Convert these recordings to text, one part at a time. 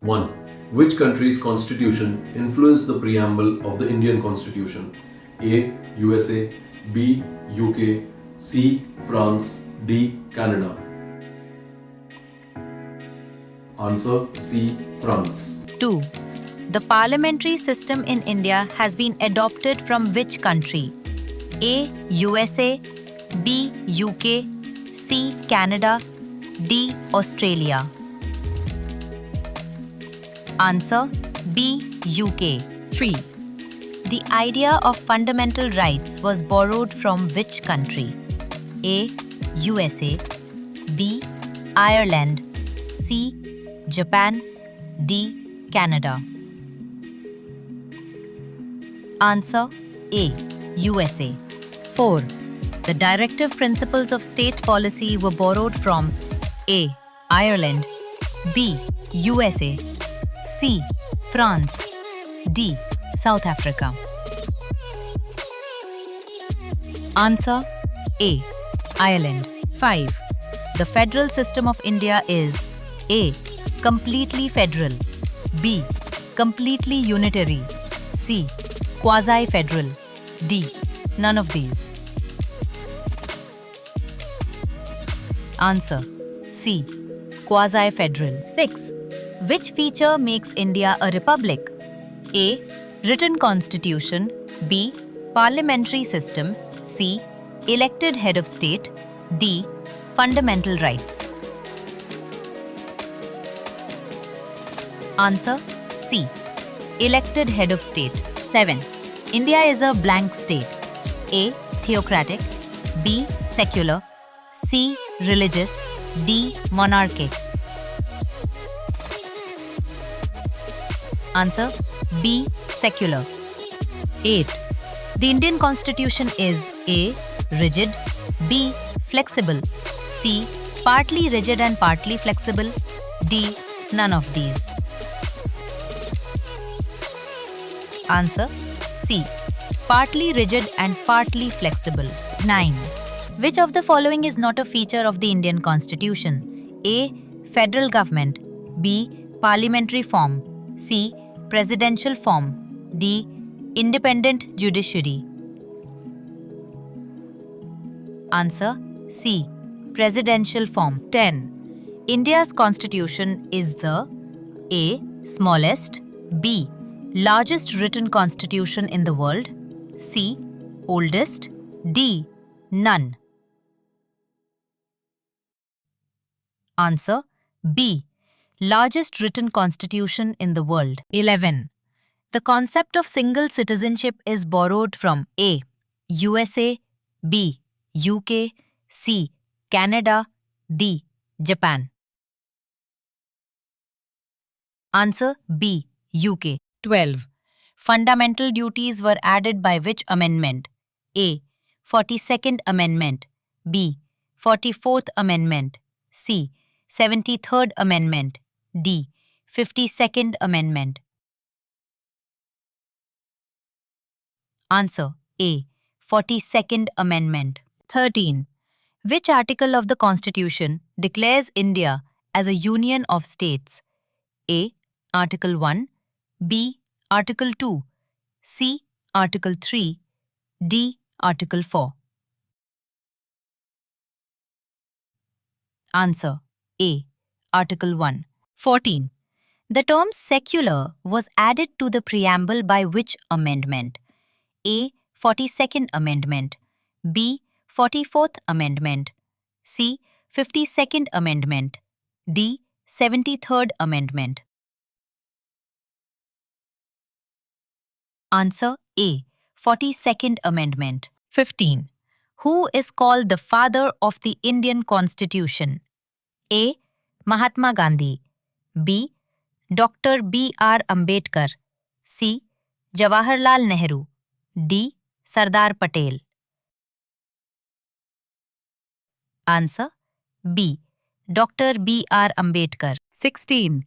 1. Which country's constitution influenced the preamble of the Indian Constitution? A. USA, B. UK, C. France, D. Canada. Answer C. France. 2. The parliamentary system in India has been adopted from which country? A. USA, B. UK, C. Canada, D. Australia. Answer B. UK. 3. The idea of fundamental rights was borrowed from which country? A. USA, B. Ireland, C. Japan, D. Canada. Answer A. USA. 4. The directive principles of state policy were borrowed from A. Ireland, B. USA, C. France, D. South Africa. Answer A. Ireland. 5. The federal system of India is A. Completely federal, B. Completely unitary, C. Quasi-federal, D. None of these. Answer C. Quasi-federal. 6. Which feature makes India a republic? A. Written constitution, B. Parliamentary system, C. Elected head of state, D. Fundamental rights. Answer C. Elected head of state. 7. India is a blank state. A. Theocratic, B. Secular, C. Religious, D. Monarchic. Answer B. Secular. 8. The Indian Constitution is A. Rigid, B. Flexible, C. Partly rigid and partly flexible, D. None of these. Answer C. Partly rigid and partly flexible. 9. Which of the following is not a feature of the Indian Constitution? A. Federal government, B. Parliamentary form, C. Presidential form, D. Independent judiciary. Answer C. Presidential form. 10. India's constitution is the A. Smallest, B. Largest written constitution in the world, C. Oldest, D. None. Answer B. Largest written constitution in the world. 11. The concept of single citizenship is borrowed from A. USA, B. UK, C. Canada, D. Japan. Answer B. UK. 12. Fundamental duties were added by which amendment? A. 42nd Amendment, B. 44th Amendment, C. 73rd Amendment, D. 52nd Amendment. Answer A. 42nd Amendment. 13. Which article of the Constitution declares India as a union of states? A. Article 1, B. Article 2, C. Article 3, D. Article 4. Answer A. Article 1. 14. The term secular was added to the preamble by which amendment? A. 42nd Amendment, B. 44th Amendment, C. 52nd Amendment, D. 73rd Amendment. Answer A. 42nd Amendment. 15. Who is called the father of the Indian Constitution? A. Mahatma Gandhi, B. Dr. B.R. Ambedkar, C. Jawaharlal Nehru, D. Sardar Patel. Answer B. Dr. B.R. Ambedkar. 16.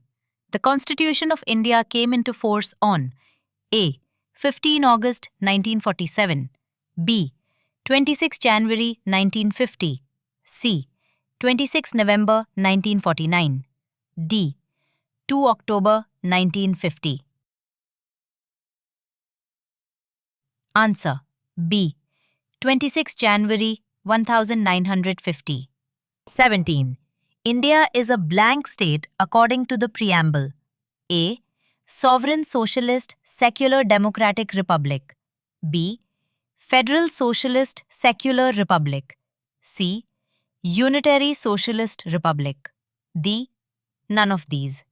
The Constitution of India came into force on A. 15 August 1947, B. 26 January 1950, C. 26 November 1949, D. 2 October 1950. Answer B. 26 January 1950. 17. India is a blank state according to the preamble. A. Sovereign Socialist Secular Democratic Republic. B. Federal Socialist Secular Republic. C. Unitary Socialist Republic. D. None of these.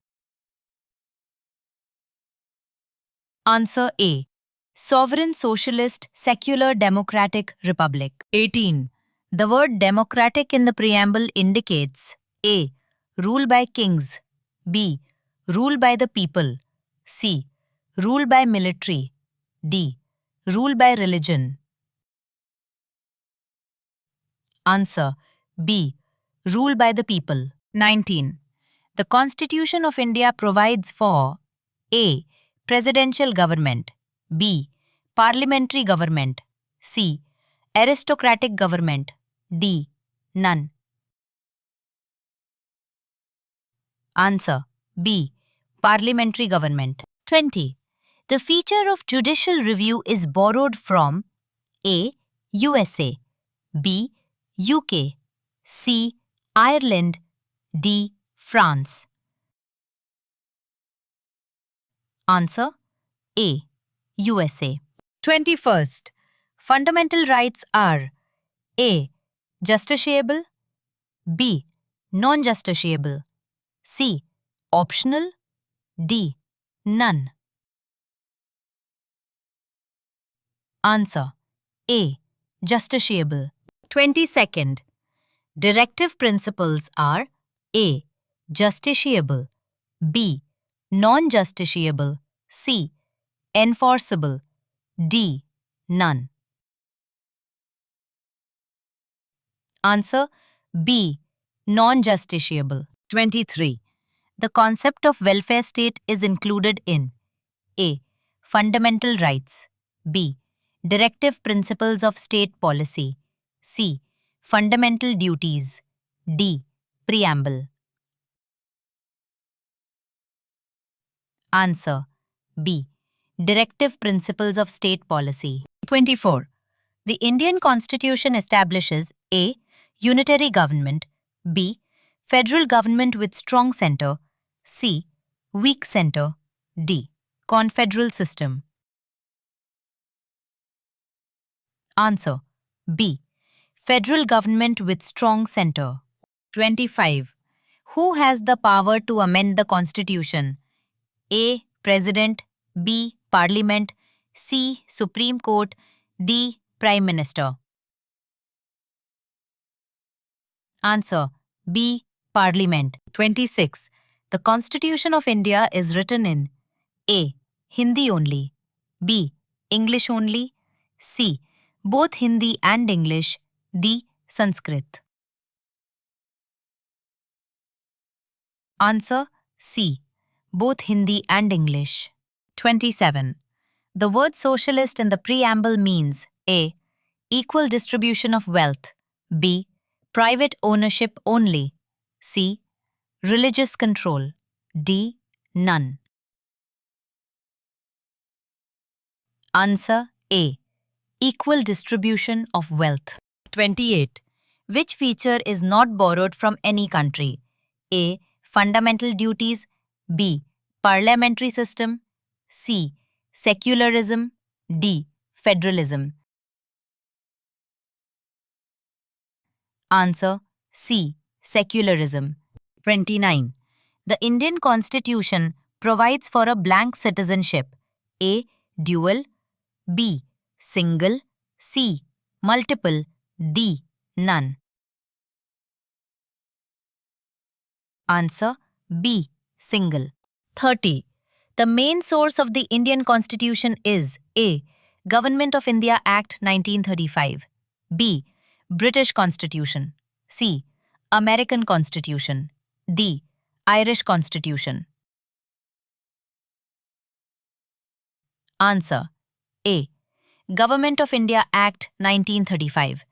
Answer A. Sovereign Socialist Secular Democratic Republic. 18. The word democratic in the preamble indicates A. Rule by kings. B. Rule by the people. C. Rule by military. D. Rule by religion. Answer B. Rule by the people. 19. The Constitution of India provides for A. Presidential government. B. Parliamentary government. C. Aristocratic government. D. None. Answer B. Parliamentary government. 20. The feature of judicial review is borrowed from A. USA. B. UK. C. Ireland. D. France. Answer A. USA. 21st. Fundamental rights are A. Justiciable. B. Non-justiciable. C. Optional. D. None. Answer A. Justiciable. 22nd. Directive principles are A. Justiciable. B. Non-justiciable. C. Enforceable. D. None. Answer B. Non-justiciable. 23. The concept of welfare state is included in A. Fundamental rights. B. Directive principles of state policy. C. Fundamental duties. D. Preamble. Answer B. Directive principles of state policy. 24. The Indian Constitution establishes A. Unitary government. B. Federal government with strong centre. C. Weak centre. D. Confederal system. Answer B. Federal government with strong centre. 25. Who has the power to amend the Constitution? A. President. B. Parliament. C. Supreme Court. D. Prime Minister. Answer B. Parliament. 26. The Constitution of India is written in A. Hindi only. B. English only. C. Both Hindi and English. D. Sanskrit. Answer C. Both Hindi and English. 27. The word socialist in the preamble means A. Equal distribution of wealth. B. Private ownership only. C. Religious control. D. None. Answer A. Equal distribution of wealth. 28. Which feature is not borrowed from any country? A. Fundamental duties. B. Parliamentary system. C. Secularism. D. Federalism. Answer C. Secularism. 29. The Indian Constitution provides for a blank citizenship. A. Dual. B. Single. C. Multiple. D. None. Answer B. Single. 30. The main source of the Indian Constitution is A. Government of India Act 1935. B. British Constitution. C. American Constitution. D. Irish Constitution. Answer A. Government of India Act 1935.